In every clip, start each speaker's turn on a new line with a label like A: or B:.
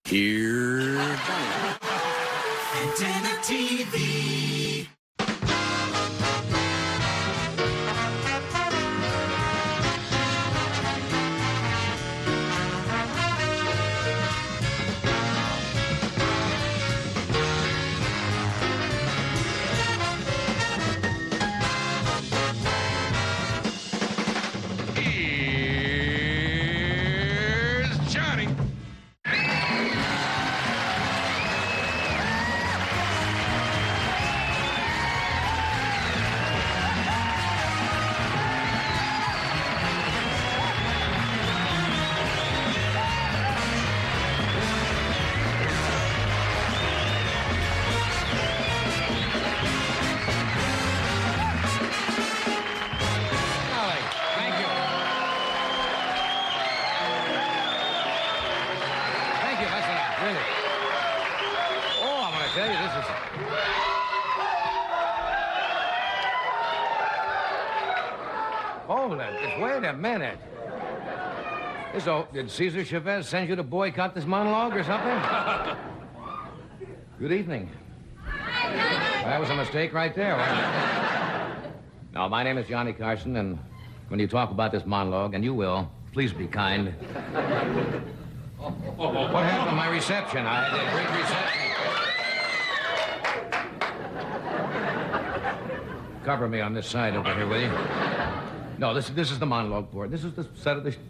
A: Here.
B: Antenna TV.
A: Here's Johnny.
C: Tell you, this is... Hold it. Just wait a minute. So, did Cesar Chavez send you to boycott this monologue or something? Good evening. That was a mistake right there, wasn't it? No, my name is Johnny Carson, and when you talk about this monologue, and you will, please be kind. What happened to my reception? I had a great reception. Cover me on this side over here, will you? No, this is the monologue part. This is the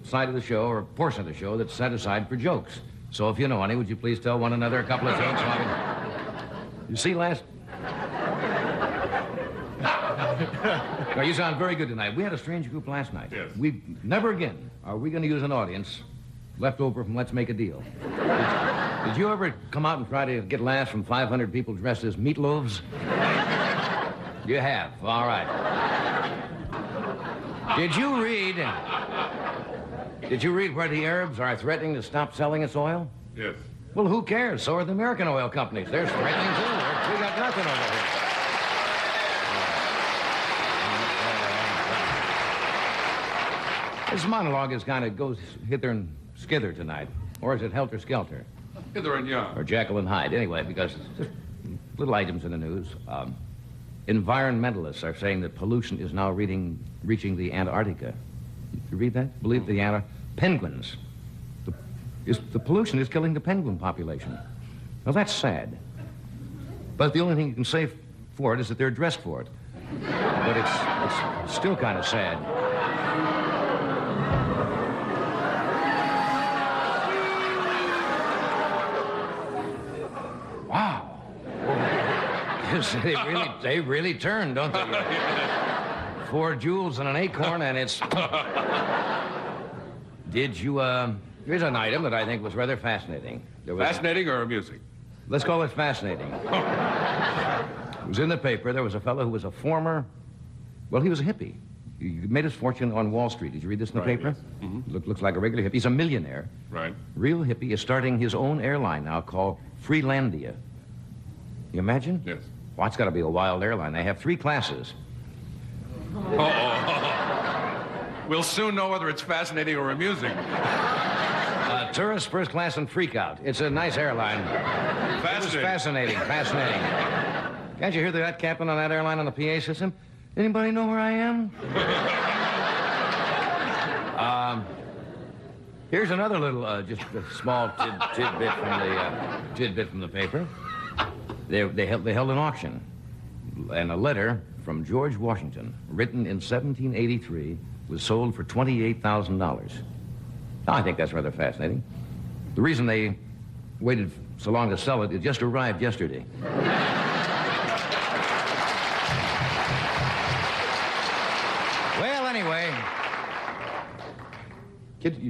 C: side of the show, or portion of the show, that's set aside for jokes. So if you know any, would you please tell one another a couple of jokes? You see, last... Now, you sound very good tonight. We had a strange group last night.
A: Yes.
C: We never again are we going to use an audience left over from Let's Make a Deal. Did you ever come out and try to get laughs from 500 people dressed as meatloaves? You have. All right. Did you read where the Arabs are threatening to stop selling us oil?
A: Yes.
C: Well, who cares? So are the American oil companies. They're threatening, too. We got nothing over here. This monologue is kind of goes hither and skither tonight. Or is it helter-skelter?
A: Hither and yon.
C: Or Jekyll and Hyde. Anyway, because just little items in the news. Environmentalists are saying that pollution is now reaching the Antarctica. You read that? Believe the penguins. The pollution is killing the penguin population. Well, that's sad. But the only thing you can say for it is that they're dressed for it. But it's still kind of sad. Wow. They really turn, don't they? 4 jewels and an acorn, and it's... Did you, here's an item that I think was rather fascinating.
A: Fascinating or amusing?
C: Let's call it fascinating. It was in the paper. There was a fellow who was a former... Well, he was a hippie. He made his fortune on Wall Street. Did you read this in the paper?
A: Yes. Mm-hmm.
C: Looks like a regular hippie. He's a millionaire.
A: Right.
C: Real hippie is starting his own airline now called Freelandia. You imagine?
A: Yes.
C: Well, it's got to be a wild airline. They have 3 classes.
A: We'll soon know whether it's fascinating or amusing.
C: Tourist, first class, and freak out. It's a nice airline.
A: Fascinating.
C: Fascinating. Can't you hear that captain on that airline on the PA system? Anybody know where I am? Here's another little, just a small tidbit from the paper. They held an auction, and a letter from George Washington, written in 1783, was sold for $28,000. I think that's rather fascinating. The reason they waited so long to sell it, it just arrived yesterday. Well, anyway, kid,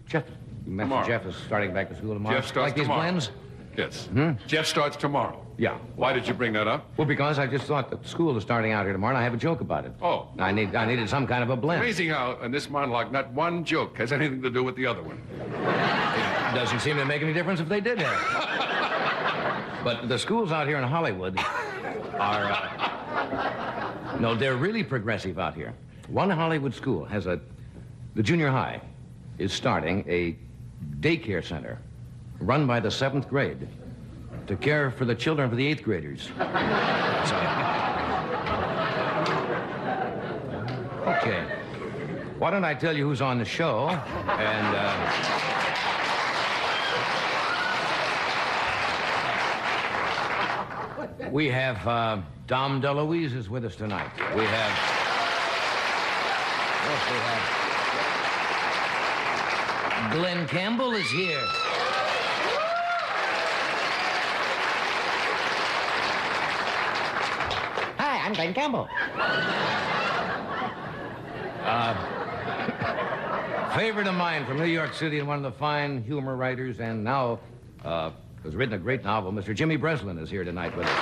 C: Jeff, you mentioned
A: Tomorrow.
C: Jeff is starting back to school tomorrow.
A: Jeff starts
C: like these
A: tomorrow.
C: blends?
A: Yes.
C: Hmm?
A: Jeff starts tomorrow.
C: Yeah.
A: Why did you bring that up?
C: Well, because I just thought that school is starting out here tomorrow, and I have a joke about it.
A: Oh.
C: I needed some kind of a blend.
A: Amazing how, in this monologue, not one joke has anything to do with the other one.
C: It doesn't seem to make any difference if they did have. But the schools out here in Hollywood are... no, they're really progressive out here. One Hollywood school has the junior high is starting a daycare center run by the 7th grade to care for the children of the 8th graders. So, okay. Why don't I tell you who's on the show? And, we have, Dom DeLuise is with us tonight. We have... Yes, we have... Glenn Campbell is here. Hi, I'm Glenn Campbell. Favorite of mine from New York City and one of the fine humor writers, and now has written a great novel. Mr. Jimmy Breslin is here tonight with us.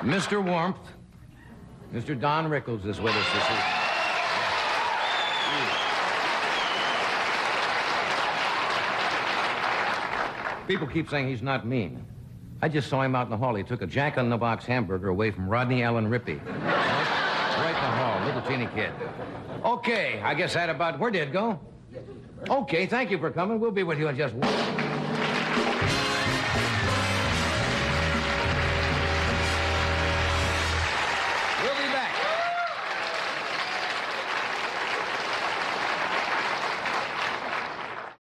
C: And Mr. Warmth, Mr. Don Rickles is with us this evening. People keep saying he's not mean. I just saw him out in the hall. He took a Jack-in-the-Box hamburger away from Rodney Allen Rippey. Right in the hall, little teeny kid. Okay, I guess that about... Where did it go? Okay, thank you for coming. We'll be with you in just one.